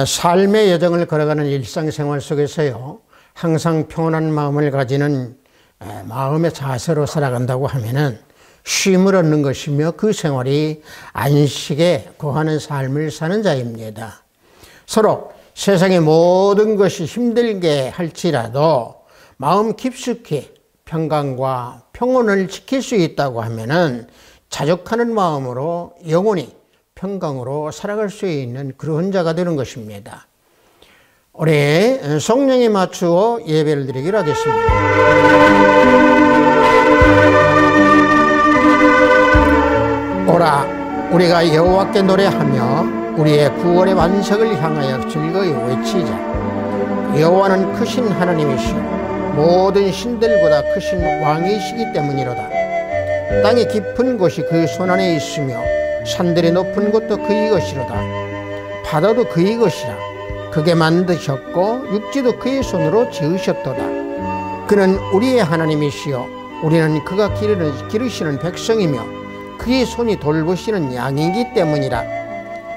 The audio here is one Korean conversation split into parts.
삶의 여정을 걸어가는 일상생활 속에서요, 항상 평온한 마음을 가지는 마음의 자세로 살아간다고 하면은 쉼을 얻는 것이며 그 생활이 안식에 거하는 삶을 사는 자입니다. 서로 세상의 모든 것이 힘들게 할지라도 마음 깊숙이 평강과 평온을 지킬 수 있다고 하면은 자족하는 마음으로 영원히 평강으로 살아갈 수 있는 그런 자가 되는 것입니다. 우리 성령에 맞추어 예배를 드리기로 하겠습니다. 오라, 우리가 여호와께 노래하며 우리의 구원의 완성을 향하여 즐거이 외치자. 여호와는 크신 하나님이시오 모든 신들보다 크신 왕이시기 때문이로다. 땅의 깊은 곳이 그 손안에 있으며 산들이 높은 곳도 그의 것이로다. 바다도 그의 것이라. 그게 만드셨고 육지도 그의 손으로 지으셨도다. 그는 우리의 하나님이시요 우리는 그가 기르시는 백성이며 그의 손이 돌보시는 양이기 때문이라.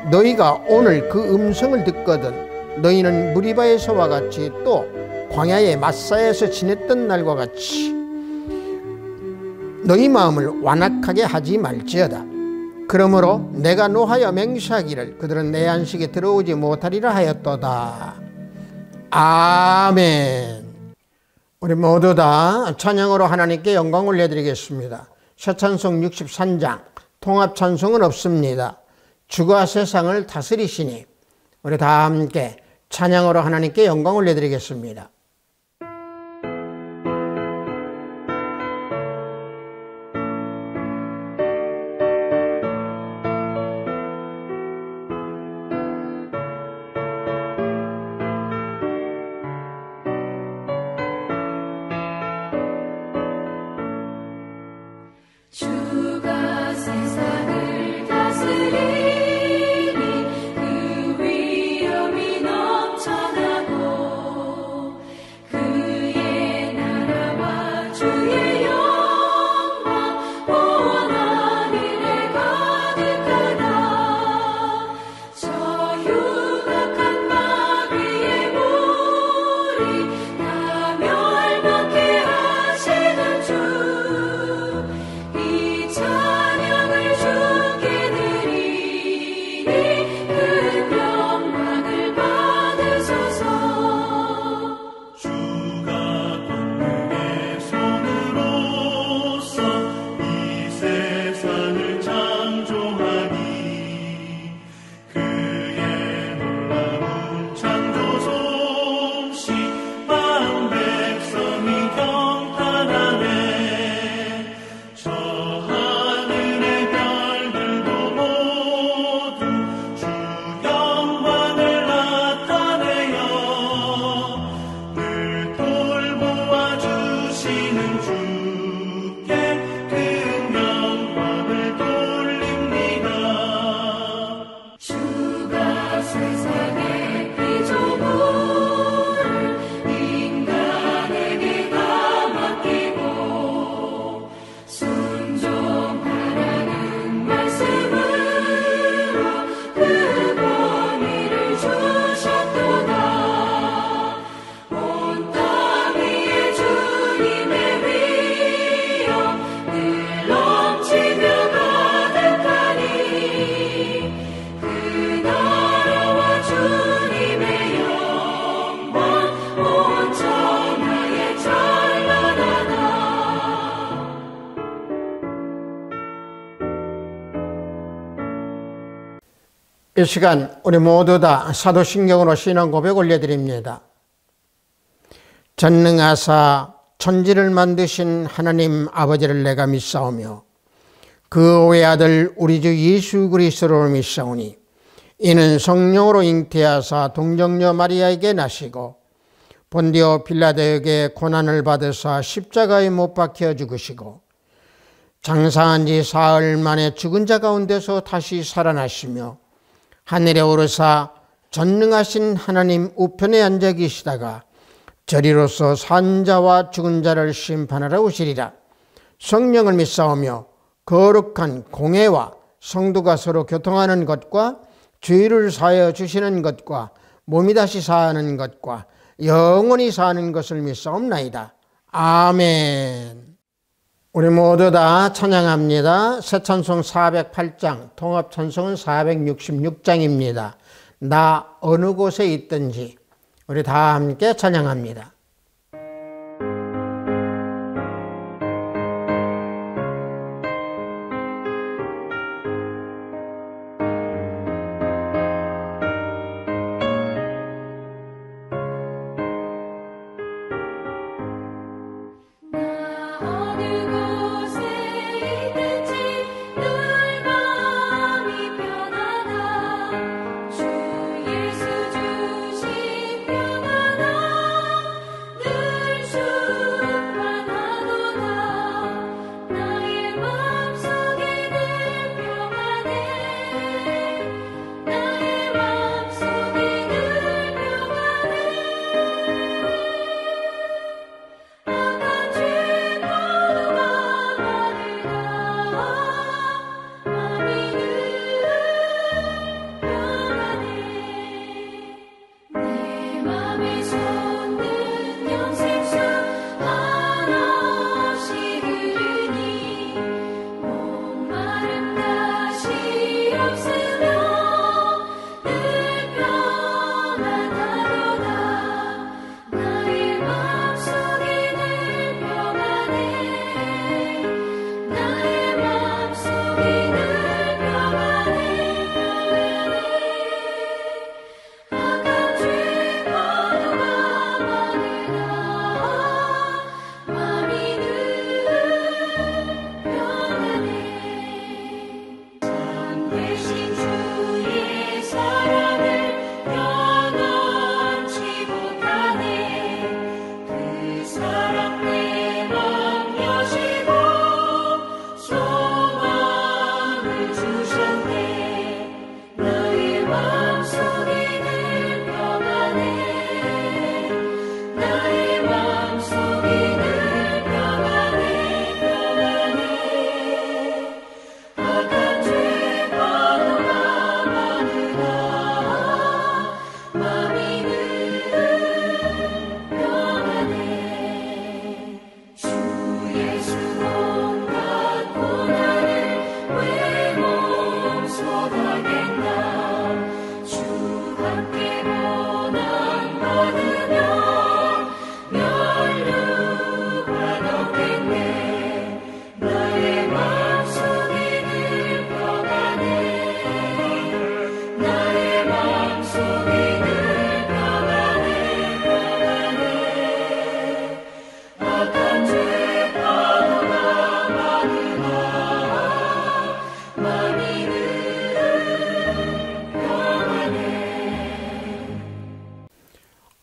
너희가 오늘 그 음성을 듣거든 너희는 무리바에서와 같이 또 광야의 마사에서 지냈던 날과 같이 너희 마음을 완악하게 하지 말지어다. 그러므로 내가 노하여 맹세하기를 그들은 내 안식에 들어오지 못하리라 하였도다. 아멘. 우리 모두 다 찬양으로 하나님께 영광 올려드리겠습니다. 새 찬송 63장 통합 찬송은 없습니다. 주가 세상을 다스리시니 우리 다 함께 찬양으로 하나님께 영광 올려드리겠습니다. 주가 세상을 다스리니 그 위엄이 넘쳐나고 그의 나라와 주의 영광 온 하늘에 가득하다. 저 흉악한 마귀의 무리 다 멸망케 하시는 주 찬양을 주께 드리니 큰 영광을 받으소서. 주가 권능의 손으로서 이 세상을 창조하니 그의 놀라운 창조 솜씨 만 백성이 경탄하네. 이 시간 우리 모두 다 사도신경으로 신앙 고백 올려드립니다. 전능하사 천지를 만드신 하나님 아버지를 내가 믿사오며 그 외아들 우리 주 예수 그리스도를 믿사오니 이는 성령으로 잉태하사 동정녀 마리아에게 나시고 본디오 빌라도에게 고난을 받으사 십자가에 못 박혀 죽으시고 장사한 지 사흘 만에 죽은 자 가운데서 다시 살아나시며 하늘에 오르사 전능하신 하나님 우편에 앉아 계시다가 저리로서 산 자와 죽은 자를 심판하러 오시리라. 성령을 믿사오며 거룩한 공회와 성도가 서로 교통하는 것과 죄를 사하여 주시는 것과 몸이 다시 사는 것과 영원히 사는 것을 믿사옵나이다. 아멘. 우리 모두 다 찬양합니다. 새 찬송 408장, 통합 찬송은 466장입니다. 나 어느 곳에 있든지. 우리 다 함께 찬양합니다.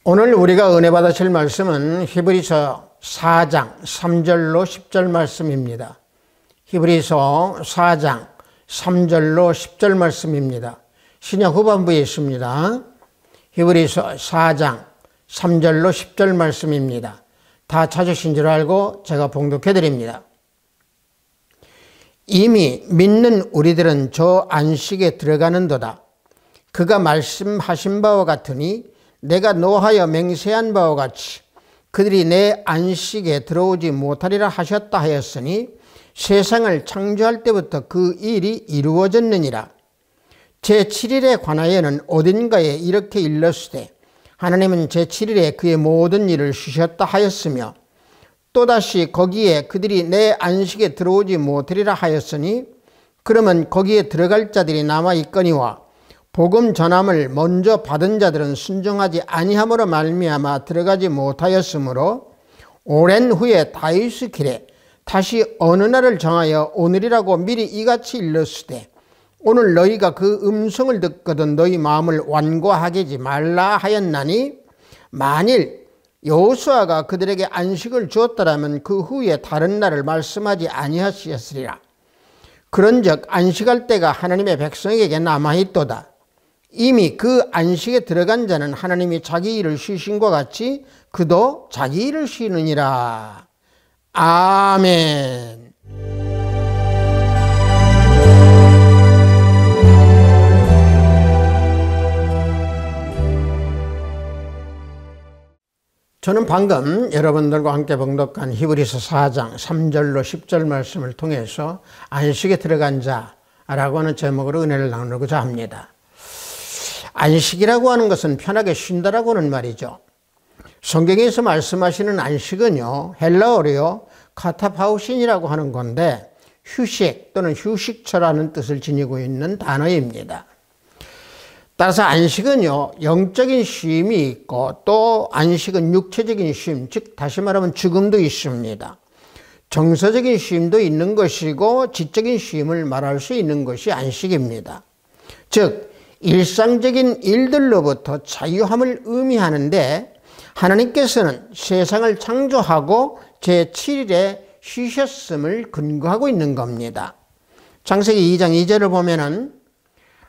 오늘 우리가 은혜 받으실 말씀은 히브리서 4장 3절로 10절 말씀입니다. 히브리서 4장 3절로 10절 말씀입니다. 신약 후반부에 있습니다. 히브리서 4장 3절로 10절 말씀입니다. 다 찾으신 줄 알고 제가 봉독해 드립니다. 이미 믿는 우리들은 저 안식에 들어가는도다. 그가 말씀하신 바와 같으니 내가 노하여 맹세한 바와 같이 그들이 내 안식에 들어오지 못하리라 하셨다 하였으니 세상을 창조할 때부터 그 일이 이루어졌느니라. 제7일에 관하여는 어딘가에 이렇게 일렀으되 하나님은 제7일에 그의 모든 일을 쉬셨다 하였으며 또다시 거기에 그들이 내 안식에 들어오지 못하리라 하였으니 그러면 거기에 들어갈 자들이 남아있거니와 복음 전함을 먼저 받은 자들은 순종하지 아니함으로 말미암아 들어가지 못하였으므로 오랜 후에 다윗의 길에 다시 어느 날을 정하여 오늘이라고 미리 이같이 일렀으되 오늘 너희가 그 음성을 듣거든 너희 마음을 완고하게 하지 말라 하였나니 만일 여호수아가 그들에게 안식을 주었더라면 그 후에 다른 날을 말씀하지 아니하셨으리라. 그런즉 안식할 때가 하나님의 백성에게 남아있도다. 이미 그 안식에 들어간 자는 하나님이 자기 일을 쉬신과 같이 그도 자기 일을 쉬느니라. 아멘. 저는 방금 여러분들과 함께 봉독한 히브리서 4장 3절로 10절 말씀을 통해서 안식에 들어간 자라고 하는 제목으로 은혜를 나누고자 합니다. 안식이라고 하는 것은 편하게 쉰다라고 하는 말이죠. 성경에서 말씀하시는 안식은요, 헬라어로요 카타파우신이라고 하는 건데 휴식 또는 휴식처라는 뜻을 지니고 있는 단어입니다. 따라서 안식은요, 영적인 쉼이 있고 또 안식은 육체적인 쉼, 즉 다시 말하면 죽음도 있습니다. 정서적인 쉼도 있는 것이고 지적인 쉼을 말할 수 있는 것이 안식입니다. 즉 일상적인 일들로부터 자유함을 의미하는데 하나님께서는 세상을 창조하고 제7일에 쉬셨음을 근거하고 있는 겁니다. 창세기 2장 2절을 보면은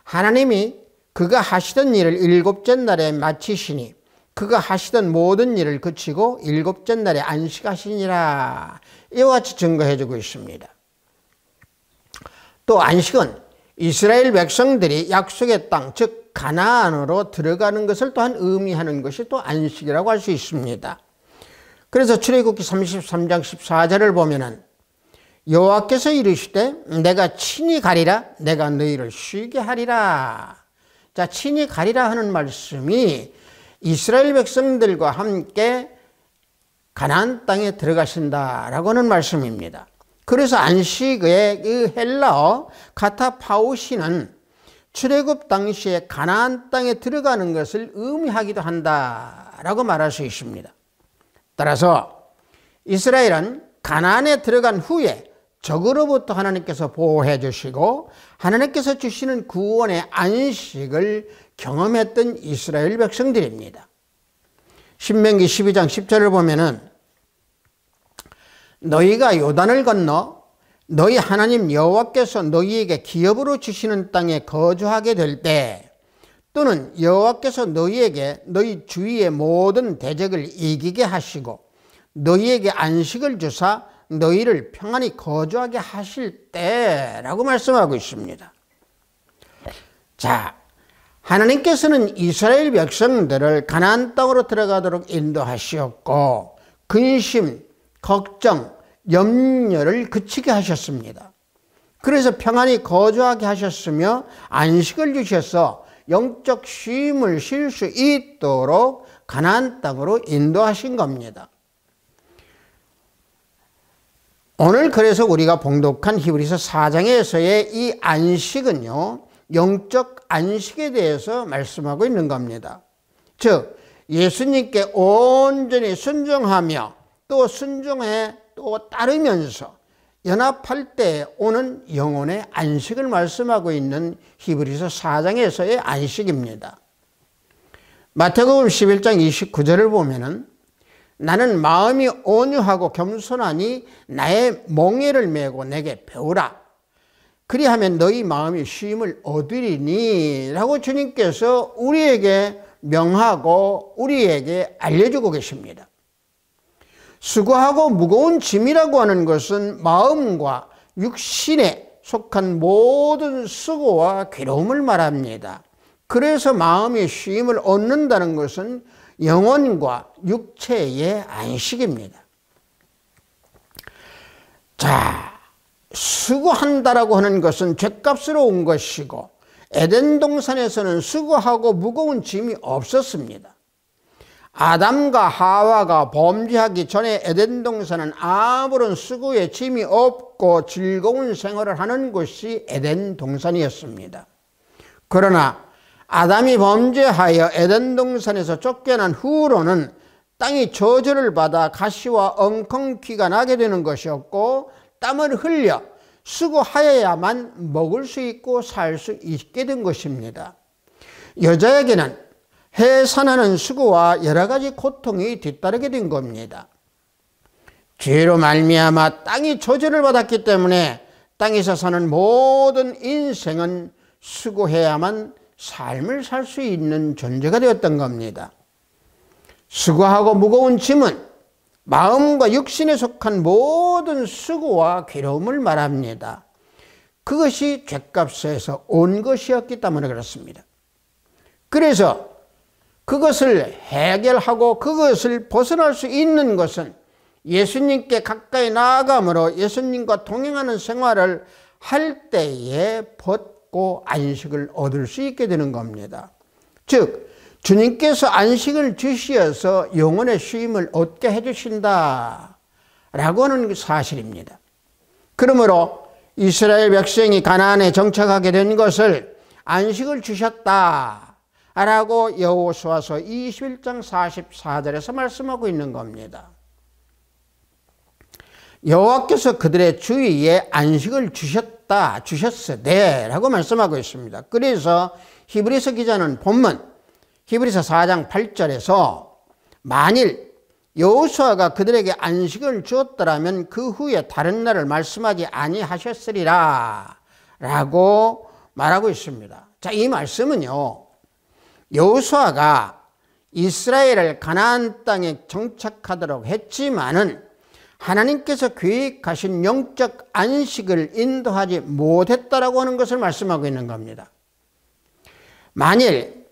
하나님이 그가 하시던 일을 일곱째 날에 마치시니 그가 하시던 모든 일을 그치고 일곱째 날에 안식하시니라. 이와 같이 증거해 주고 있습니다. 또 안식은 이스라엘 백성들이 약속의 땅, 즉 가나안으로 들어가는 것을 또한 의미하는 것이 또 안식이라고 할 수 있습니다. 그래서 출애굽기 33장 14절을 보면은 여호와께서 이르시되 내가 친히 가리라, 내가 너희를 쉬게 하리라. 자, 친히 가리라 하는 말씀이 이스라엘 백성들과 함께 가나안 땅에 들어가신다라고 하는 말씀입니다. 그래서 안식의 그 헬라어 카타파우시는 출애굽 당시에 가나안 땅에 들어가는 것을 의미하기도 한다라고 말할 수 있습니다. 따라서 이스라엘은 가나안에 들어간 후에 적으로부터 하나님께서 보호해 주시고 하나님께서 주시는 구원의 안식을 경험했던 이스라엘 백성들입니다. 신명기 12장 10절을 보면은 너희가 요단을 건너 너희 하나님 여호와께서 너희에게 기업으로 주시는 땅에 거주하게 될 때 또는 여호와께서 너희에게 너희 주위의 모든 대적을 이기게 하시고 너희에게 안식을 주사 너희를 평안히 거주하게 하실 때라고 말씀하고 있습니다. 자, 하나님께서는 이스라엘 백성들을 가나안 땅으로 들어가도록 인도하셨고 근심, 걱정, 염려를 그치게 하셨습니다. 그래서 평안히 거주하게 하셨으며 안식을 주셔서 영적 쉼을 쉴 수 있도록 가나안 땅으로 인도하신 겁니다. 오늘 그래서 우리가 봉독한 히브리서 4장에서의 이 안식은요, 영적 안식에 대해서 말씀하고 있는 겁니다. 즉 예수님께 온전히 순종하며 또 순종에 또 따르면서 연합할 때 오는 영혼의 안식을 말씀하고 있는 히브리서 4장에서의 안식입니다. 마태복음 11장 29절을 보면은 나는 마음이 온유하고 겸손하니 나의 멍에를 메고 내게 배우라. 그리하면 너희 마음이 쉼을 얻으리니 라고 주님께서 우리에게 명하고 우리에게 알려주고 계십니다. 수고하고 무거운 짐이라고 하는 것은 마음과 육신에 속한 모든 수고와 괴로움을 말합니다. 그래서 마음이 쉼을 얻는다는 것은 영혼과 육체의 안식입니다. 자, 수고한다라고 하는 것은 죗값으로 것이고 에덴 동산에서는 수고하고 무거운 짐이 없었습니다. 아담과 하와가 범죄하기 전에 에덴 동산은 아무런 수고의 짐이 없고 즐거운 생활을 하는 곳이 에덴 동산이었습니다. 그러나 아담이 범죄하여 에덴 동산에서 쫓겨난 후로는 땅이 저주를 받아 가시와 엉겅퀴가 나게 되는 것이었고 땀을 흘려 수고하여야만 먹을 수 있고 살 수 있게 된 것입니다. 여자에게는 해산하는 수고와 여러 가지 고통이 뒤따르게 된 겁니다. 죄로 말미암아 땅이 저주를 받았기 때문에 땅에서 사는 모든 인생은 수고해야만 삶을 살 수 있는 존재가 되었던 겁니다. 수고하고 무거운 짐은 마음과 육신에 속한 모든 수고와 괴로움을 말합니다. 그것이 죗값에서 온 것이었기 때문에 그렇습니다. 그래서 그것을 해결하고 그것을 벗어날 수 있는 것은 예수님께 가까이 나아감으로 예수님과 동행하는 생활을 할 때에 벗고 안식을 얻을 수 있게 되는 겁니다. 즉 주님께서 안식을 주시어서 영혼의 쉼을 얻게 해주신다 라고 하는 사실입니다. 그러므로 이스라엘 백성이 가나안에 정착하게 된 것을 안식을 주셨다 라고 여호수아서 21장 44절에서 말씀하고 있는 겁니다. 여호와께서 그들의 주위에 안식을 주셨으되 라고 말씀하고 있습니다. 그래서 히브리서 기자는 본문 히브리서 4장 8절에서 만일 여호수아가 그들에게 안식을 주었더라면 그 후에 다른 날을 말씀하지 아니하셨으리라 라고 말하고 있습니다. 자, 이 말씀은요, 여호수아가 이스라엘을 가나안 땅에 정착하도록 했지만은 하나님께서 계획하신 영적 안식을 인도하지 못했다라고 하는 것을 말씀하고 있는 겁니다. 만일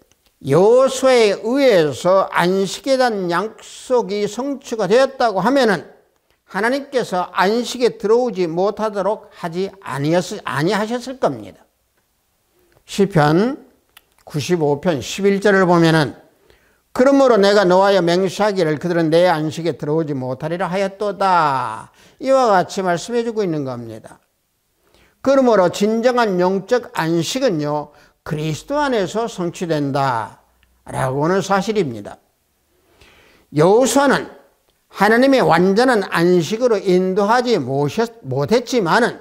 여호수아에 의해서 안식에 대한 약속이 성취가 되었다고 하면은 하나님께서 안식에 들어오지 못하도록 하지 아니하셨을 겁니다. 시편 95편 11절을 보면은 그러므로 내가 너하여 맹세하기를 그들은 내 안식에 들어오지 못하리라 하였도다. 이와 같이 말씀해 주고 있는 겁니다. 그러므로 진정한 영적 안식은요, 그리스도 안에서 성취된다 라고 하는 사실입니다. 여호수아는 하나님의 완전한 안식으로 인도하지 못했지만은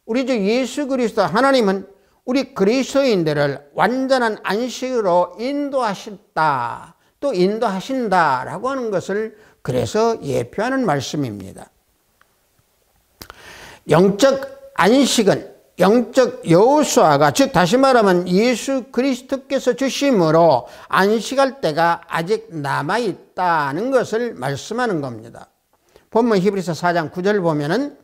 우리 주 예수 그리스도 하나님은 우리 그리스도인들을 완전한 안식으로 인도하셨다, 또 인도하신다라고 하는 것을 그래서 예표하는 말씀입니다. 영적 안식은 영적 여호수아가, 즉 다시 말하면 예수 그리스도께서 주심으로 안식할 때가 아직 남아있다는 것을 말씀하는 겁니다. 본문 히브리서 4장 9절 보면은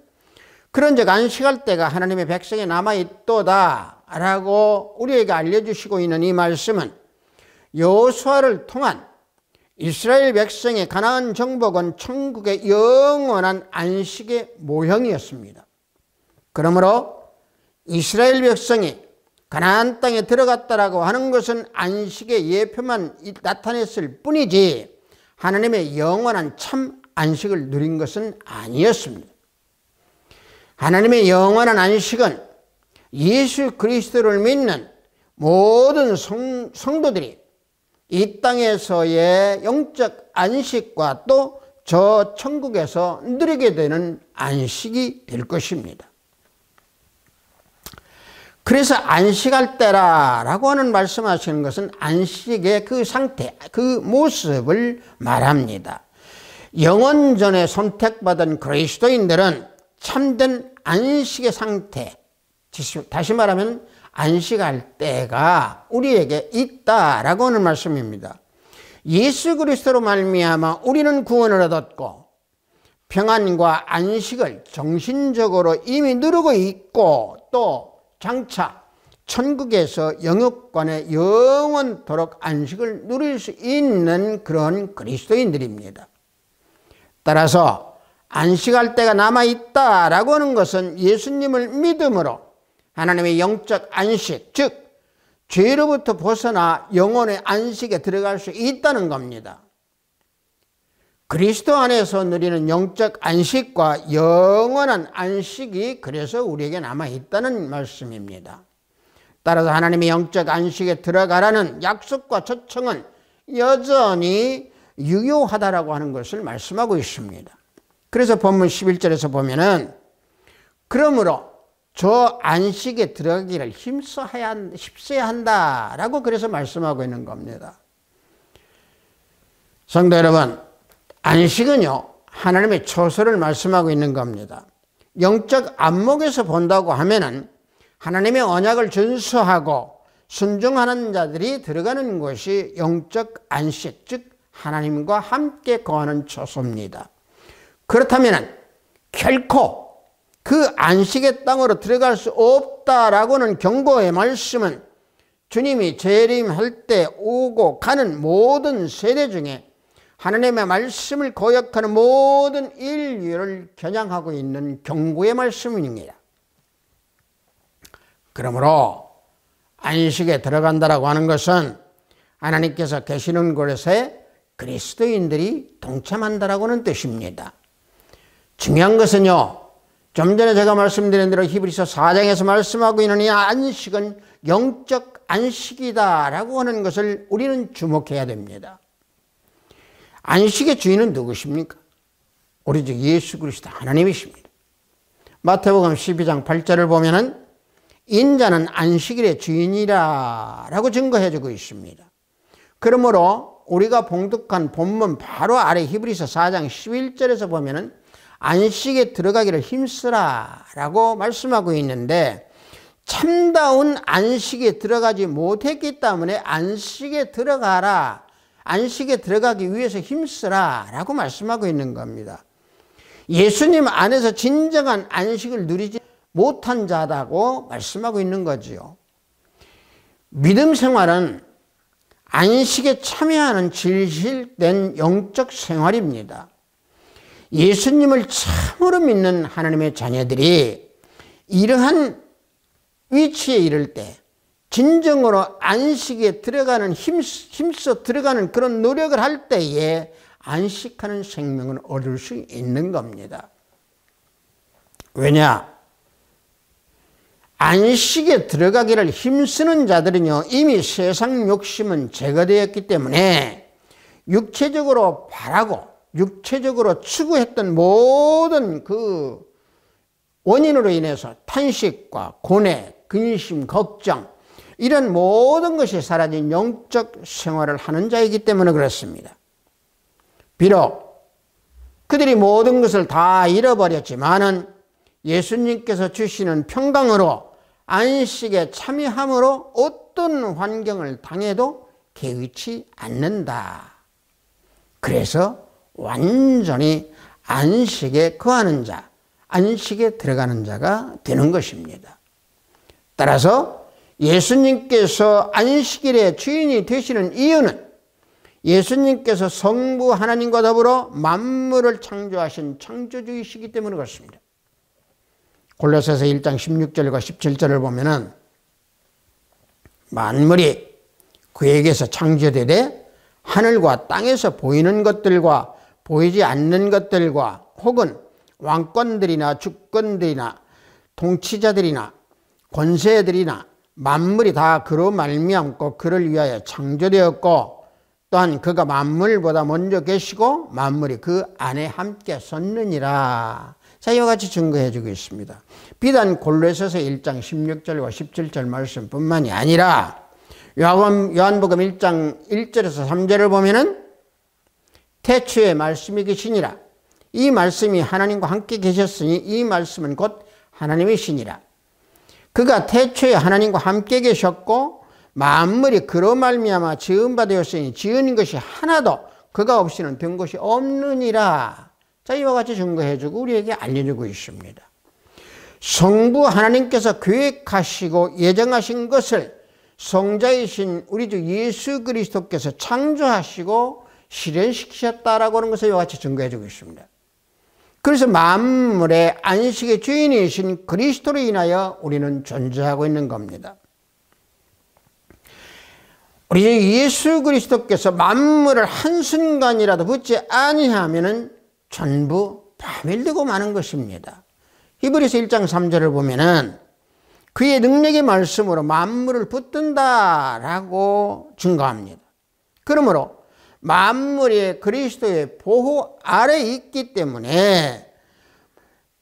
그런즉 안식할 때가 하나님의 백성에 남아있도다 라고 우리에게 알려주시고 있는 이 말씀은 여호수아를 통한 이스라엘 백성의 가나안 정복은 천국의 영원한 안식의 모형이었습니다. 그러므로 이스라엘 백성이 가나안 땅에 들어갔다라고 하는 것은 안식의 예표만 나타냈을 뿐이지 하나님의 영원한 참 안식을 누린 것은 아니었습니다. 하나님의 영원한 안식은 예수 그리스도를 믿는 모든 성도들이 이 땅에서의 영적 안식과 또 저 천국에서 누리게 되는 안식이 될 것입니다. 그래서 안식할 때라고 하는 말씀하시는 것은 안식의 그 상태, 그 모습을 말합니다. 영원전에 선택받은 그리스도인들은 참된 안식의 상태, 다시 말하면 안식할 때가 우리에게 있다라고 하는 말씀입니다. 예수 그리스도로 말미암아 우리는 구원을 얻었고 평안과 안식을 정신적으로 이미 누리고 있고 또 장차 천국에서 영육간에 영원토록 안식을 누릴 수 있는 그런 그리스도인들입니다. 따라서 안식할 때가 남아있다라고 하는 것은 예수님을 믿음으로 하나님의 영적 안식, 즉 죄로부터 벗어나 영혼의 안식에 들어갈 수 있다는 겁니다. 그리스도 안에서 누리는 영적 안식과 영원한 안식이 그래서 우리에게 남아있다는 말씀입니다. 따라서 하나님의 영적 안식에 들어가라는 약속과 초청은 여전히 유효하다라고 하는 것을 말씀하고 있습니다. 그래서 본문 11절에서 보면은 그러므로 저 안식에 들어가기를 힘써야 한다라고 그래서 말씀하고 있는 겁니다. 성도 여러분, 안식은요 하나님의 처소를 말씀하고 있는 겁니다. 영적 안목에서 본다고 하면은 하나님의 언약을 준수하고 순종하는 자들이 들어가는 곳이 영적 안식, 즉 하나님과 함께 거하는 처소입니다. 그렇다면 결코 그 안식의 땅으로 들어갈 수 없다라고는 경고의 말씀은 주님이 재림할 때 오고 가는 모든 세대 중에 하나님의 말씀을 거역하는 모든 인류를 겨냥하고 있는 경고의 말씀입니다. 그러므로 안식에 들어간다라고 하는 것은 하나님께서 계시는 곳에 그리스도인들이 동참한다라고는 뜻입니다. 중요한 것은요, 좀 전에 제가 말씀드린 대로 히브리서 4장에서 말씀하고 있는 이 안식은 영적 안식이다라고 하는 것을 우리는 주목해야 됩니다. 안식의 주인은 누구십니까? 우리 주 예수 그리스도 하나님이십니다. 마태복음 12장 8절을 보면은 인자는 안식일의 주인이라고 증거해 주고 있습니다. 그러므로 우리가 봉독한 본문 바로 아래 히브리서 4장 11절에서 보면은 안식에 들어가기를 힘쓰라라고 말씀하고 있는데, 참다운 안식에 들어가지 못했기 때문에 안식에 들어가라, 안식에 들어가기 위해서 힘쓰라라고 말씀하고 있는 겁니다. 예수님 안에서 진정한 안식을 누리지 못한 자다고 말씀하고 있는 거지요. 믿음 생활은 안식에 참여하는 진실된 영적 생활입니다. 예수님을 참으로 믿는 하나님의 자녀들이 이러한 위치에 이를 때 진정으로 안식에 들어가는 힘써 들어가는 그런 노력을 할 때에 안식하는 생명을 얻을 수 있는 겁니다. 왜냐? 안식에 들어가기를 힘쓰는 자들은요, 이미 세상 욕심은 제거되었기 때문에 육체적으로 바라고 육체적으로 추구했던 모든 그 원인으로 인해서 탄식과 고뇌, 근심, 걱정, 이런 모든 것이 사라진 영적 생활을 하는 자이기 때문에 그렇습니다. 비록 그들이 모든 것을 다 잃어버렸지만은 예수님께서 주시는 평강으로 안식에 참여함으로 어떤 환경을 당해도 개의치 않는다. 그래서 완전히 안식에 거하는 자, 안식에 들어가는 자가 되는 것입니다. 따라서 예수님께서 안식일의 주인이 되시는 이유는 예수님께서 성부 하나님과 더불어 만물을 창조하신 창조주이시기 때문에 그렇습니다. 골로새서 1장 16절과 17절을 보면은 만물이 그에게서 창조되되 하늘과 땅에서 보이는 것들과 보이지 않는 것들과 혹은 왕권들이나 주권들이나 통치자들이나 권세들이나 만물이 다 그로 말미암고 그를 위하여 창조되었고 또한 그가 만물보다 먼저 계시고 만물이 그 안에 함께 섰느니라. 자, 이와 같이 증거해 주고 있습니다. 비단 골로새서 1장 16절과 17절 말씀뿐만이 아니라 요한복음 1장 1절에서 3절을 보면은 태초에 말씀이 계시니라. 이 말씀이 하나님과 함께 계셨으니 이 말씀은 곧 하나님이시니라. 그가 태초에 하나님과 함께 계셨고 만물이 그로 말미암아 지은 바 되었으니 지은 것이 하나도 그가 없이는 된 것이 없느니라. 자, 이와 같이 증거해 주고 우리에게 알려주고 있습니다. 성부 하나님께서 계획하시고 예정하신 것을 성자이신 우리 주 예수 그리스도께서 창조하시고 실현시키셨다라고 하는 것을 이와 같이 증거해 주고 있습니다. 그래서 만물의 안식의 주인이신 그리스도로 인하여 우리는 존재하고 있는 겁니다. 우리 주 예수 그리스도께서 만물을 한순간이라도 붙지 아니하면은 전부 파멸되고 마는 것입니다. 히브리서 1장 3절을 보면은 그의 능력의 말씀으로 만물을 붙든다라고 증거합니다. 그러므로 만물이 그리스도의 보호 아래 있기 때문에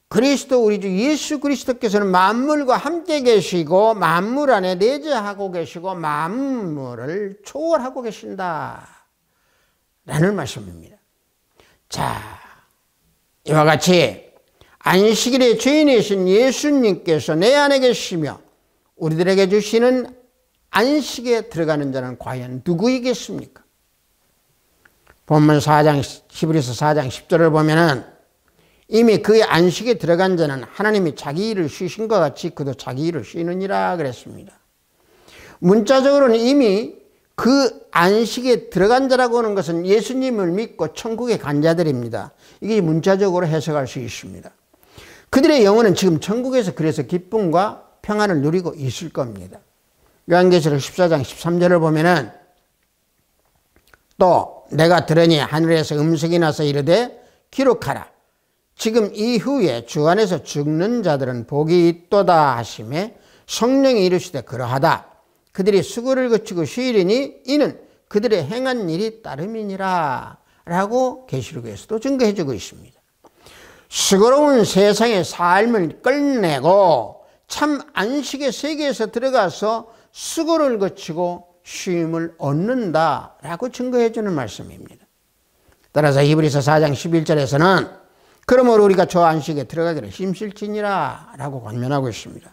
그리스도 우리 주 예수 그리스도께서는 만물과 함께 계시고 만물 안에 내재하고 계시고 만물을 초월하고 계신다 라는 말씀입니다. 자, 이와 같이 안식일의 주인이신 예수님께서 내 안에 계시며 우리들에게 주시는 안식에 들어가는 자는 과연 누구이겠습니까? 본문 4장 히브리서 4장 10절을 보면은 이미 그의 안식에 들어간 자는 하나님이 자기 일을 쉬신 것 같이 그도 자기 일을 쉬느니라 그랬습니다. 문자적으로는 이미 그 안식에 들어간 자라고 하는 것은 예수님을 믿고 천국에 간 자들입니다. 이게 문자적으로 해석할 수 있습니다. 그들의 영혼은 지금 천국에서 그래서 기쁨과 평안을 누리고 있을 겁니다. 요한계시록 14장 13절을 보면은 또 내가 들으니 하늘에서 음성이 나서 이르되 기록하라. 지금 이후에 주 안에서 죽는 자들은 복이 있도다 하시매 성령이 이르시되 그러하다. 그들이 수고를 거치고 쉬리니 이는 그들의 행한 일이 따름이니라 라고 계시록에서도 증거해 주고 있습니다. 수고로운 세상의 삶을 끝내고 참 안식의 세계에서 들어가서 수고를 거치고 쉼을 얻는다라고 증거해 주는 말씀입니다. 따라서 히브리서 4장 11절에서는 그러므로 우리가 저 안식에 들어가기를 힘쓸지니라 라고 권면하고 있습니다.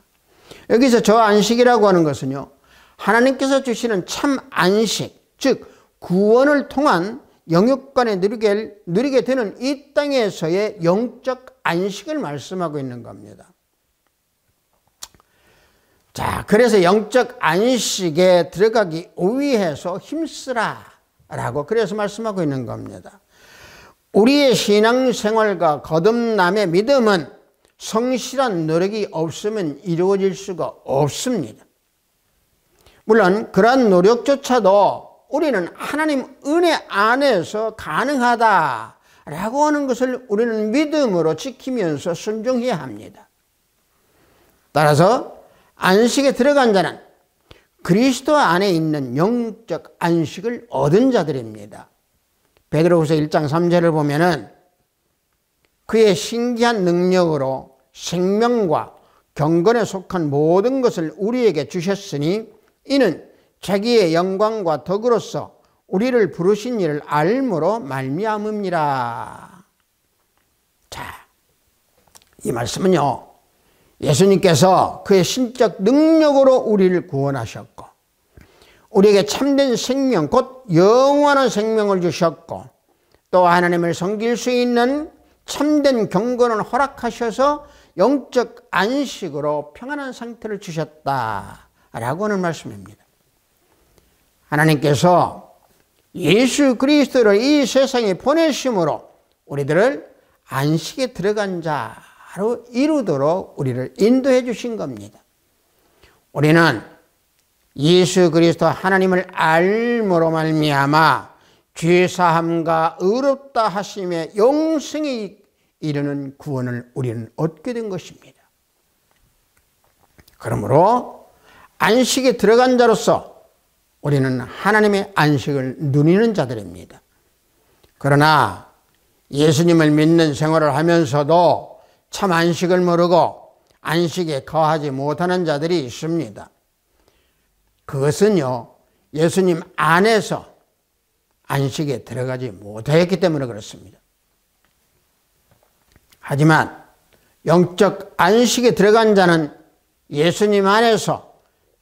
여기서 저 안식이라고 하는 것은요, 하나님께서 주시는 참 안식, 즉 구원을 통한 영육간에 누리게 되는 이 땅에서의 영적 안식을 말씀하고 있는 겁니다. 자, 그래서 영적 안식에 들어가기 위해서 힘쓰라 라고 그래서 말씀하고 있는 겁니다. 우리의 신앙생활과 거듭남의 믿음은 성실한 노력이 없으면 이루어질 수가 없습니다. 물론 그러한 노력조차도 우리는 하나님 은혜 안에서 가능하다라고 하는 것을 우리는 믿음으로 지키면서 순종해야 합니다. 따라서 안식에 들어간 자는 그리스도 안에 있는 영적 안식을 얻은 자들입니다. 베드로후서 1장 3절을 보면은 그의 신기한 능력으로 생명과 경건에 속한 모든 것을 우리에게 주셨으니 이는 자기의 영광과 덕으로서 우리를 부르신 일을 알므로 말미암음이라. 자, 이 말씀은요, 예수님께서 그의 신적 능력으로 우리를 구원하셨고 우리에게 참된 생명, 곧 영원한 생명을 주셨고 또 하나님을 섬길 수 있는 참된 경건을 허락하셔서 영적 안식으로 평안한 상태를 주셨다라고 하는 말씀입니다. 하나님께서 예수 그리스도를 이 세상에 보내심으로 우리들을 안식에 들어간 자로 이루도록 우리를 인도해 주신 겁니다. 우리는 예수 그리스도 하나님을 알므로 말미암아 죄사함과 의롭다 하심에 영생에 이르는 구원을 우리는 얻게 된 것입니다. 그러므로 안식에 들어간 자로서 우리는 하나님의 안식을 누리는 자들입니다. 그러나 예수님을 믿는 생활을 하면서도 참 안식을 모르고 안식에 거하지 못하는 자들이 있습니다. 그것은요, 예수님 안에서 안식에 들어가지 못했기 때문에 그렇습니다. 하지만 영적 안식에 들어간 자는 예수님 안에서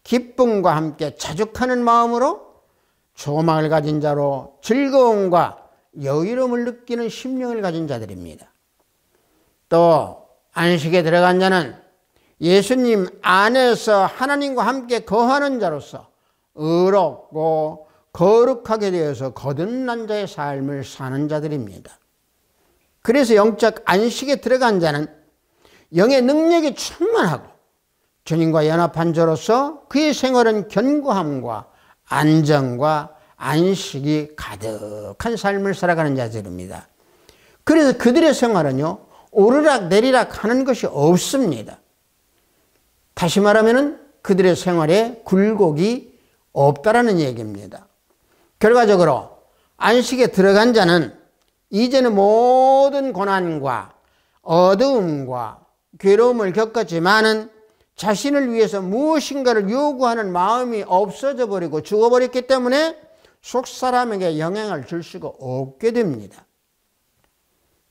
기쁨과 함께 자족하는 마음으로 소망을 가진 자로 즐거움과 여유로움을 느끼는 심령을 가진 자들입니다. 또 안식에 들어간 자는 예수님 안에서 하나님과 함께 거하는 자로서 의롭고 거룩하게 되어서 거듭난 자의 삶을 사는 자들입니다. 그래서 영적 안식에 들어간 자는 영의 능력이 충만하고 주님과 연합한 자로서 그의 생활은 견고함과 안정과 안식이 가득한 삶을 살아가는 자들입니다. 그래서 그들의 생활은요, 오르락 내리락 하는 것이 없습니다. 다시 말하면 그들의 생활에 굴곡이 없다라는 얘기입니다. 결과적으로 안식에 들어간 자는 이제는 모든 고난과 어두움과 괴로움을 겪었지만은 자신을 위해서 무엇인가를 요구하는 마음이 없어져 버리고 죽어버렸기 때문에 속사람에게 영향을 줄 수가 없게 됩니다.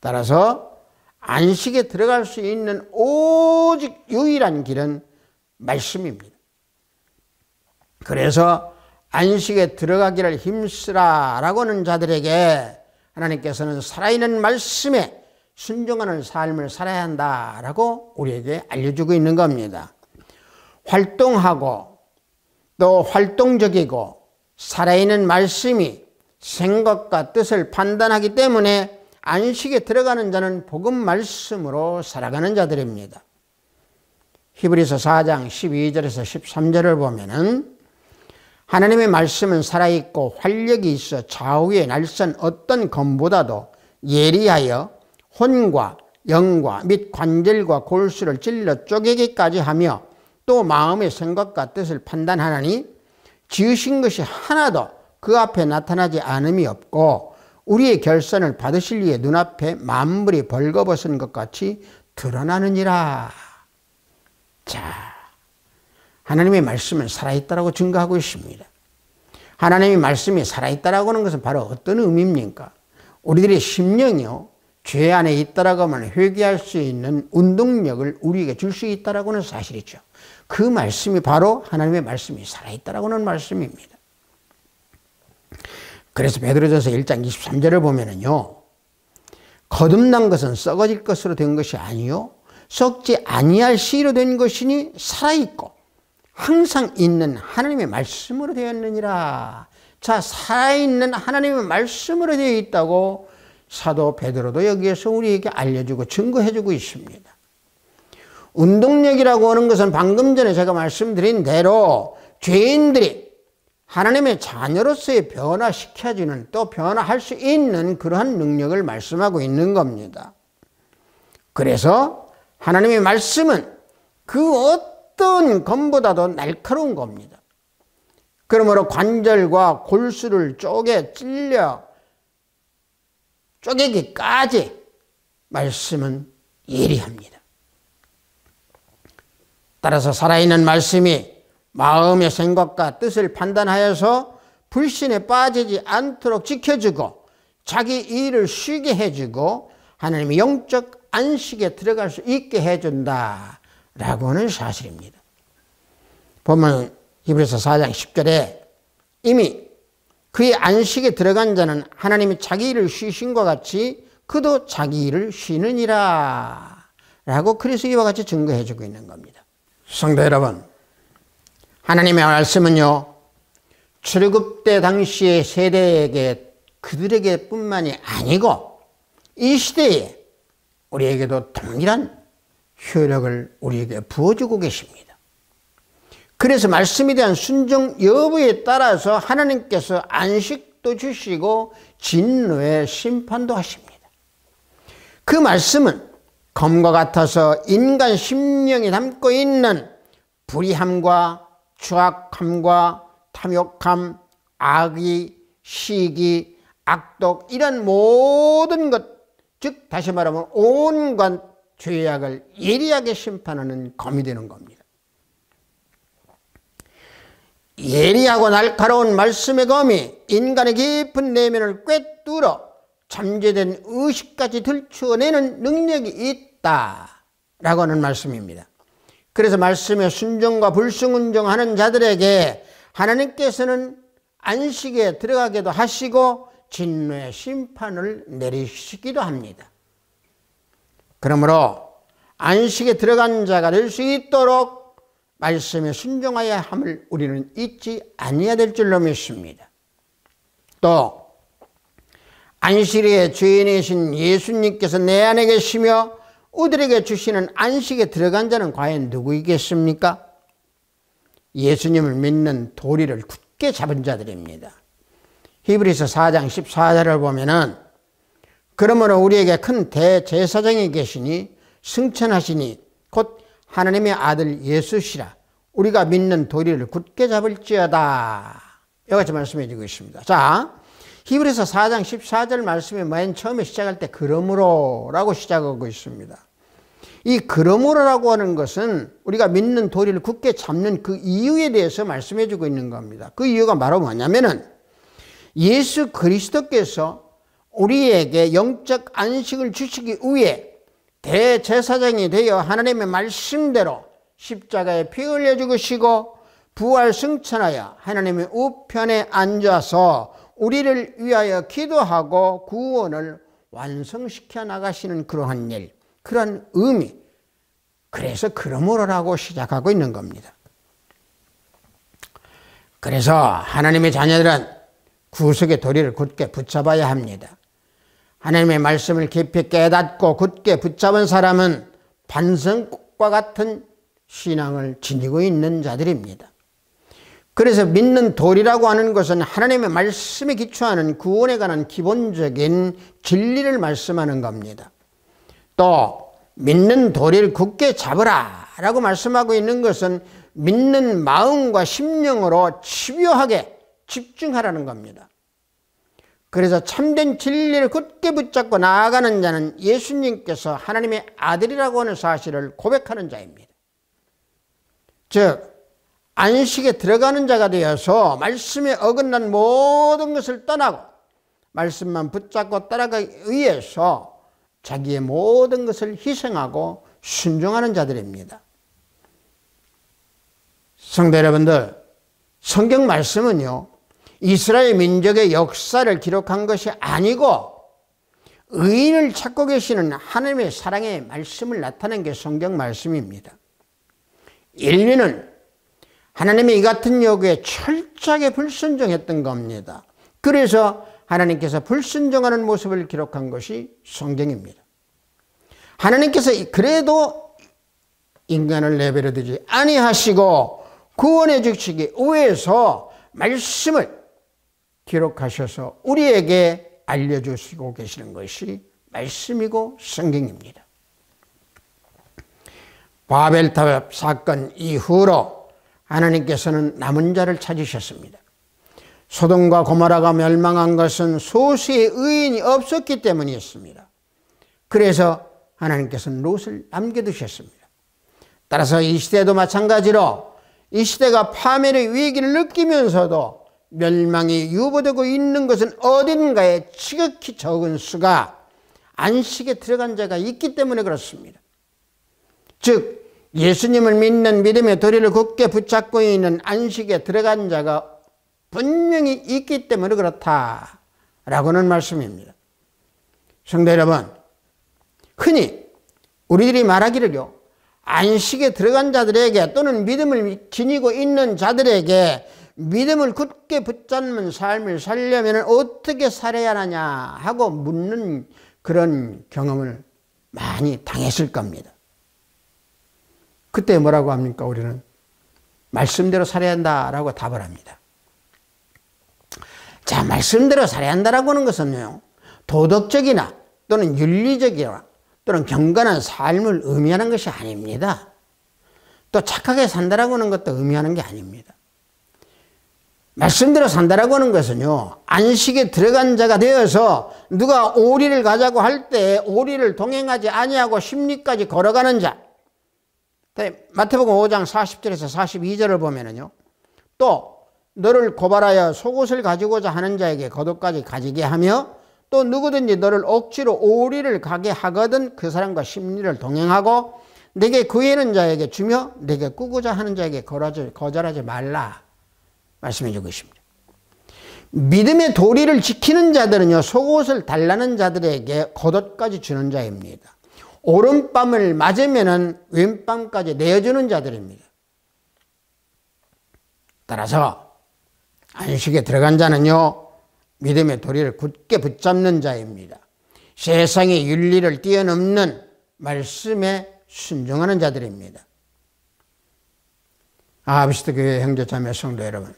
따라서 안식에 들어갈 수 있는 오직 유일한 길은 말씀입니다. 그래서 안식에 들어가기를 힘쓰라 라고 하는 자들에게 하나님께서는 살아있는 말씀에 순종하는 삶을 살아야 한다라고 우리에게 알려주고 있는 겁니다. 활동하고 또 활동적이고 살아있는 말씀이 생각과 뜻을 판단하기 때문에 안식에 들어가는 자는 복음 말씀으로 살아가는 자들입니다. 히브리서 4장 12절에서 13절을 보면은 하나님의 말씀은 살아있고 활력이 있어 좌우에 날선 어떤 검보다도 예리하여 혼과 영과 및 관절과 골수를 찔러 쪼개기까지 하며 또 마음의 생각과 뜻을 판단하나니 지으신 것이 하나도 그 앞에 나타나지 않음이 없고 우리의 결산을 받으실 이의 눈앞에 만물이 벌거벗은 것 같이 드러나느니라. 자, 하나님의 말씀은 살아있다라고 증거하고 있습니다. 하나님의 말씀이 살아있다라고 하는 것은 바로 어떤 의미입니까? 우리들의 심령이요, 죄 안에 있다라고 하면 회개할 수 있는 운동력을 우리에게 줄 수 있다라고 하는 사실이죠. 그 말씀이 바로 하나님의 말씀이 살아있다라고 하는 말씀입니다. 그래서 베드로전서 1장 23절을 보면은요, 거듭난 것은 썩어질 것으로 된 것이 아니요 썩지 아니할 씨로 된 것이니 살아있고 항상 있는 하나님의 말씀으로 되었느니라. 자, 살아있는 하나님의 말씀으로 되어 있다고 사도 베드로도 여기에서 우리에게 알려주고 증거해주고 있습니다. 운동력이라고 하는 것은 방금 전에 제가 말씀드린 대로 죄인들이 하나님의 자녀로서의 변화시켜주는, 또 변화할 수 있는 그러한 능력을 말씀하고 있는 겁니다. 그래서 하나님의 말씀은 그 어떤 검보다도 날카로운 겁니다. 그러므로 관절과 골수를 찔려 쪼개기까지 말씀은 예리합니다. 따라서 살아있는 말씀이 마음의 생각과 뜻을 판단하여서 불신에 빠지지 않도록 지켜주고 자기 일을 쉬게 해주고 하나님의 영적 안식에 들어갈 수 있게 해준다라고 하는 사실입니다. 보면 히브리서 4장 10절에 이미 그의 안식에 들어간 자는 하나님이 자기 일을 쉬신과 같이 그도 자기 일을 쉬느니라 라고 그래서 이와 같이 증거해주고 있는 겁니다. 성도 여러분, 하나님의 말씀은요, 출애굽 때 당시의 세대에게 그들에게 뿐만이 아니고 이 시대에 우리에게도 동일한 효력을 우리에게 부어주고 계십니다. 그래서 말씀에 대한 순종 여부에 따라서 하나님께서 안식도 주시고 진노의 심판도 하십니다. 그 말씀은 검과 같아서 인간 심령이 담고 있는 불의함과 추악함과 탐욕함, 악의, 시기, 악독 이런 모든 것, 즉 다시 말하면 온갖 죄악을 예리하게 심판하는 검이 되는 겁니다. 예리하고 날카로운 말씀의 검이 인간의 깊은 내면을 꿰뚫어 잠재된 의식까지 들추어내는 능력이 있다라고 하는 말씀입니다. 그래서 말씀에 순종과 불순종하는 자들에게 하나님께서는 안식에 들어가게도 하시고 진노의 심판을 내리시기도 합니다. 그러므로 안식에 들어간 자가 될 수 있도록 말씀에 순종하여야 함을 우리는 잊지 아니해야 될 줄로 믿습니다. 또 안식일의 주인이신 예수님께서 내 안에 계시며 우리에게 주시는 안식에 들어간 자는 과연 누구이겠습니까? 예수님을 믿는 도리를 굳게 잡은 자들입니다. 히브리서 4장 14절을 보면은 그러므로 우리에게 큰 대제사장이 계시니 승천하시니 곧 하나님의 아들 예수시라 우리가 믿는 도리를 굳게 잡을지어다. 여기까지 말씀해 주고 있습니다. 자, 히브리서 4장 14절 말씀에 맨 처음에 시작할 때 그러므로 라고 시작하고 있습니다. 이 그러므로라고 하는 것은 우리가 믿는 도리를 굳게 잡는 그 이유에 대해서 말씀해 주고 있는 겁니다. 그 이유가 바로 뭐냐면은 예수 그리스도께서 우리에게 영적 안식을 주시기 위해 대제사장이 되어 하나님의 말씀대로 십자가에 피 흘려 죽으시고 부활 승천하여 하나님의 우편에 앉아서 우리를 위하여 기도하고 구원을 완성시켜 나가시는 그러한 일, 그런 의미, 그래서 그러므로라고 시작하고 있는 겁니다. 그래서 하나님의 자녀들은 구속의 도리를 굳게 붙잡아야 합니다. 하나님의 말씀을 깊이 깨닫고 굳게 붙잡은 사람은 반성꽃과 같은 신앙을 지니고 있는 자들입니다. 그래서 믿는 도리라고 하는 것은 하나님의 말씀에 기초하는 구원에 관한 기본적인 진리를 말씀하는 겁니다. 또 믿는 도리를 굳게 잡으라 라고 말씀하고 있는 것은 믿는 마음과 심령으로 집요하게 집중하라는 겁니다. 그래서 참된 진리를 굳게 붙잡고 나아가는 자는 예수님께서 하나님의 아들이라고 하는 사실을 고백하는 자입니다. 즉 안식에 들어가는 자가 되어서 말씀에 어긋난 모든 것을 떠나고 말씀만 붙잡고 따라가기 위해서 자기의 모든 것을 희생하고 순종하는 자들입니다. 성도 여러분들, 성경 말씀은요, 이스라엘 민족의 역사를 기록한 것이 아니고 의인을 찾고 계시는 하나님의 사랑의 말씀을 나타낸 게 성경 말씀입니다. 인류는 하나님의 이 같은 요구에 철저하게 불순종했던 겁니다. 그래서 하나님께서 불순종하는 모습을 기록한 것이 성경입니다. 하나님께서 그래도 인간을 내버려 두지 아니하시고 구원해 주시기 위해서 말씀을 기록하셔서 우리에게 알려주시고 계시는 것이 말씀이고 성경입니다. 바벨탑 사건 이후로 하나님께서는 남은 자를 찾으셨습니다. 소돔과 고모라가 멸망한 것은 소수의 의인이 없었기 때문이었습니다. 그래서 하나님께서는 롯을 남겨두셨습니다. 따라서 이 시대도 마찬가지로 이 시대가 파멸의 위기를 느끼면서도 멸망이 유보되고 있는 것은 어딘가에 지극히 적은 수가 안식에 들어간 자가 있기 때문에 그렇습니다. 즉 예수님을 믿는 믿음의 도리를 굳게 붙잡고 있는 안식에 들어간 자가 분명히 있기 때문에 그렇다라고는 말씀입니다. 성도 여러분, 흔히 우리들이 말하기를요, 안식에 들어간 자들에게 또는 믿음을 지니고 있는 자들에게 믿음을 굳게 붙잡는 삶을 살려면 어떻게 살아야 하느냐 하고 묻는 그런 경험을 많이 당했을 겁니다. 그때 뭐라고 합니까? 우리는 말씀대로 살아야 한다라고 답을 합니다. 자, 말씀대로 살아야 한다라고 하는 것은요, 도덕적이나 또는 윤리적이나 또는 경건한 삶을 의미하는 것이 아닙니다. 또 착하게 산다라고 하는 것도 의미하는 게 아닙니다. 말씀대로 산다라고 하는 것은요, 안식에 들어간 자가 되어서 누가 오리를 가자고 할 때 오리를 동행하지 아니하고 십리까지 걸어가는 자. 마태복음 5장 40절에서 42절을 보면은요, 또 너를 고발하여 속옷을 가지고자 하는 자에게 겉옷까지 가지게 하며 또 누구든지 너를 억지로 오리를 가게 하거든 그 사람과 십리를 동행하고 내게 구하는 자에게 주며 내게 꾸고자 하는 자에게 거절하지 말라 말씀해 주고 있습니다. 믿음의 도리를 지키는 자들은요, 속옷을 달라는 자들에게 겉옷까지 주는 자입니다. 오른밤을 맞으면 왼밤까지 내어주는 자들입니다. 따라서 안식에 들어간 자는요, 믿음의 도리를 굳게 붙잡는 자입니다. 세상의 윤리를 뛰어넘는 말씀에 순종하는 자들입니다. 아비스트 교회 형제자매 성도 여러분,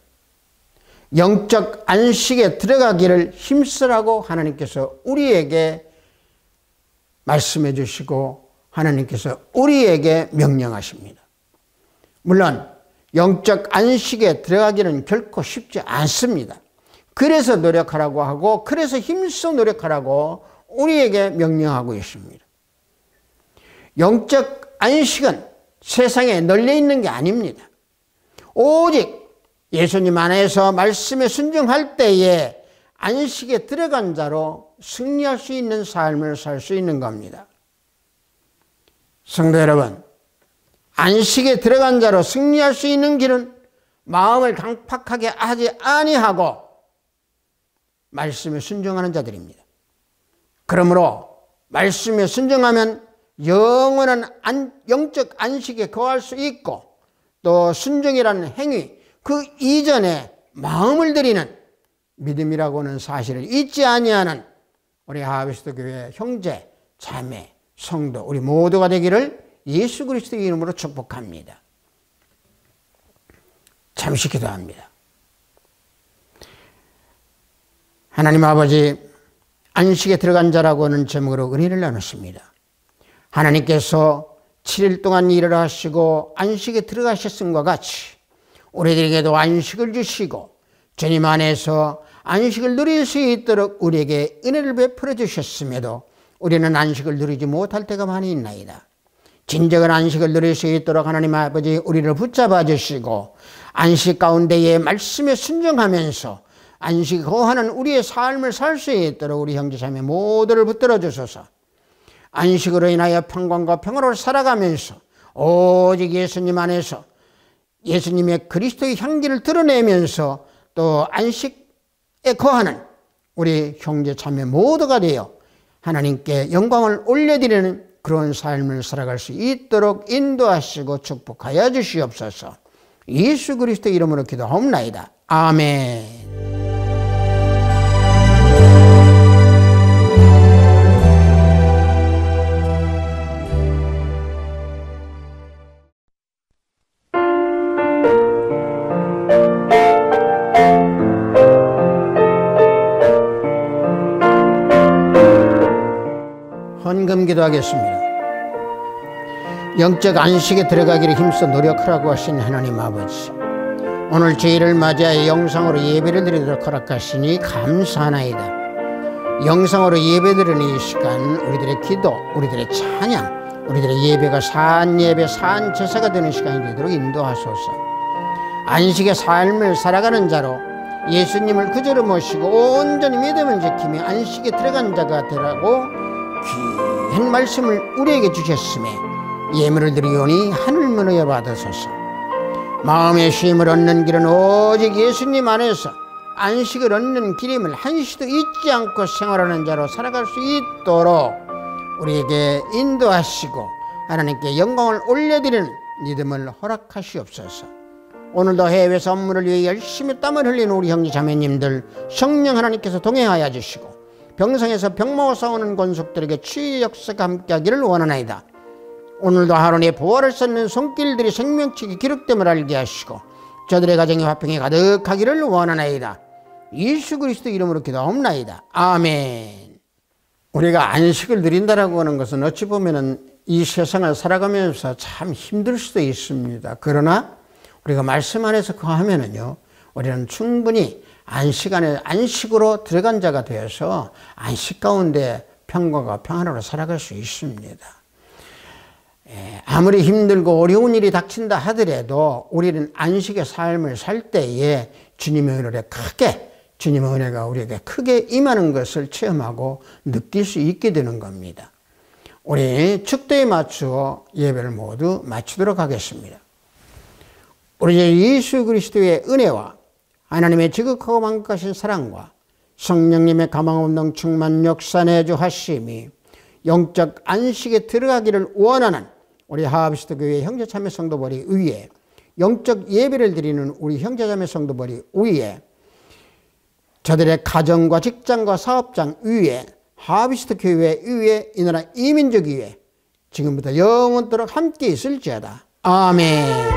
영적 안식에 들어가기를 힘쓰라고 하나님께서 우리에게 말씀해 주시고 하나님께서 우리에게 명령하십니다. 물론 영적 안식에 들어가기는 결코 쉽지 않습니다. 그래서 노력하라고 하고 그래서 힘써 노력하라고 우리에게 명령하고 있습니다. 영적 안식은 세상에 널려 있는 게 아닙니다. 오직 예수님 안에서 말씀에 순종할 때에 안식에 들어간 자로 승리할 수 있는 삶을 살 수 있는 겁니다. 성도 여러분, 안식에 들어간 자로 승리할 수 있는 길은 마음을 강팍하게 하지 아니하고 말씀에 순종하는 자들입니다. 그러므로 말씀에 순종하면 영원한 영적 안식에 거할 수 있고 또 순종이라는 행위, 그 이전에 마음을 들이는 믿음이라고 하는 사실을 잊지 아니하는 우리 하베스트 교회 형제, 자매, 성도 우리 모두가 되기를 예수 그리스도의 이름으로 축복합니다. 잠시 기도합니다. 하나님 아버지, 안식에 들어간 자라고 하는 제목으로 은혜를 나눴습니다. 하나님께서 7일 동안 일을 하시고 안식에 들어가셨음과 같이 우리들에게도 안식을 주시고 주님 안에서 안식을 누릴 수 있도록 우리에게 은혜를 베풀어 주셨음에도 우리는 안식을 누리지 못할 때가 많이 있나이다. 진정한 안식을 누릴 수 있도록 하나님 아버지 우리를 붙잡아 주시고 안식 가운데에 말씀에 순종하면서 안식 거하는 우리의 삶을 살 수 있도록 우리 형제자매 모두를 붙들어 주소서. 안식으로 인하여 평강과 평화로 살아가면서 오직 예수님 안에서 예수님의 그리스도의 향기를 드러내면서 또 안식에 거하는 우리 형제자매 모두가 되어 하나님께 영광을 올려드리는 그런 삶을 살아갈 수 있도록 인도하시고 축복하여 주시옵소서. 예수 그리스도 이름으로 기도하옵나이다. 아멘. 헌금 기도하겠습니다. 영적 안식에 들어가기를 힘써 노력하라고 하신 하나님 아버지, 오늘 주일을 맞이하여 영상으로 예배를 드리도록 허락하시니 감사하나이다. 영상으로 예배드리는 이 시간 우리들의 기도, 우리들의 찬양, 우리들의 예배가 산 예배, 산 제사가 되는 시간이 되도록 인도하소서. 안식의 삶을 살아가는 자로 예수님을 그저로 모시고 온전히 믿음을 지키며 안식에 들어간 자가 되라고 귀한 말씀을 우리에게 주셨음에 예물을 드리오니 하늘문을 받으소서. 마음의 쉼을 얻는 길은 오직 예수님 안에서 안식을 얻는 길임을 한시도 잊지 않고 생활하는 자로 살아갈 수 있도록 우리에게 인도하시고 하나님께 영광을 올려드리는 믿음을 허락하시옵소서. 오늘도 해외 선물을 위해 열심히 땀을 흘리는 우리 형제 자매님들 성령 하나님께서 동행하여 주시고 병상에서 병마와 싸우는 권속들에게 치유의 역사가 함께하기를 원하나이다. 오늘도 하루의 부활을 쏟는 손길들이 생명책이 기록됨을 알게 하시고 저들의 가정이 화평이 가득하기를 원하나이다. 예수 그리스도 이름으로 기도하옵나이다. 아멘. 우리가 안식을 누린다라고 하는 것은 어찌 보면은 이 세상을 살아가면서 참 힘들 수도 있습니다. 그러나 우리가 말씀 안에서 거하면은요, 우리는 충분히 안식으로 들어간 자가 되어서 안식 가운데 평강과 평안으로 살아갈 수 있습니다. 아무리 힘들고 어려운 일이 닥친다 하더라도 우리는 안식의 삶을 살 때에 주님의 은혜가 우리에게 크게 임하는 것을 체험하고 느낄 수 있게 되는 겁니다. 우리 축도에 맞추어 예배를 모두 마치도록 하겠습니다. 우리 예수 그리스도의 은혜와 하나님의 지극하고 만극하신 사랑과 성령님의 가망없는 충만 역사 내주 하심이 영적 안식에 들어가기를 원하는 우리 하합시도 교회 형제자매 성도벌이 위에, 영적 예배를 드리는 우리 형제자매 성도벌이 위에, 저들의 가정과 직장과 사업장 위에, 하합시도 교회 위에, 이 나라 이민족 위에 지금부터 영원토록 함께 있을지어다. 아멘.